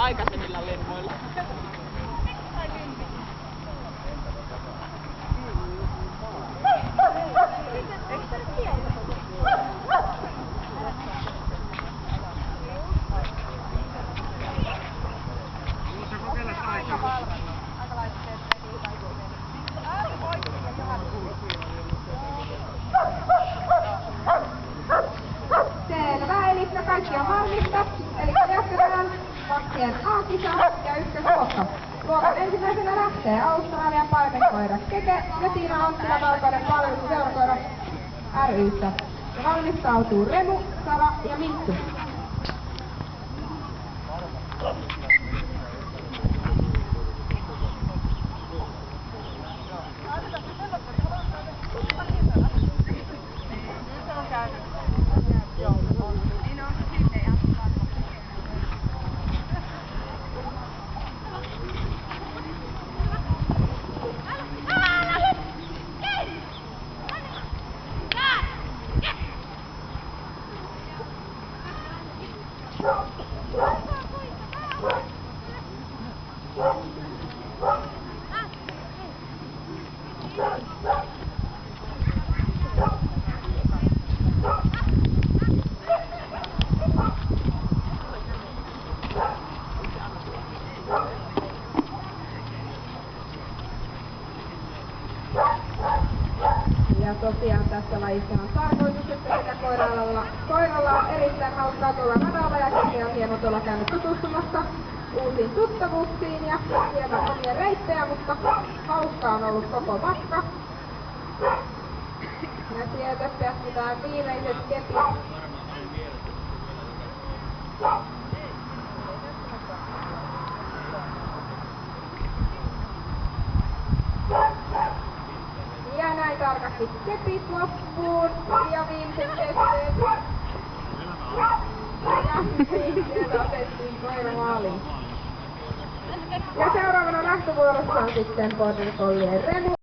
aikaisemmilla lennoilla. Selvä, eli kaikki on valmista. Eli jatketaan vakkien A-kisa ja ykkösluokka. Luokan ensimmäisenä lähtee Australian paimenkoira Keke ja Tiina Anttila valkoinen palveluseurakoira ry:stä. Ja valmistautuu Remu, Sara ja Minttu. Ja tosiaan tässä lajissa on tarkoitus, että sekä koiralla on erittäin hauskaa tuolla radalla ja Keke on hieno tuolla käynyt tutustumassa uusiin tuttavuuksiin ja hieman omia reittejä, mutta hauskaa on ollut koko matka. Ja sieltä päästetään viimeiset kepit. Ja näin tarkasti kepit loppuun ja viimeiset testeet. Ja sieltä otettiin koira maaliin. Ja seuraavana lähtövuorossa on sitten Border Collien Remu.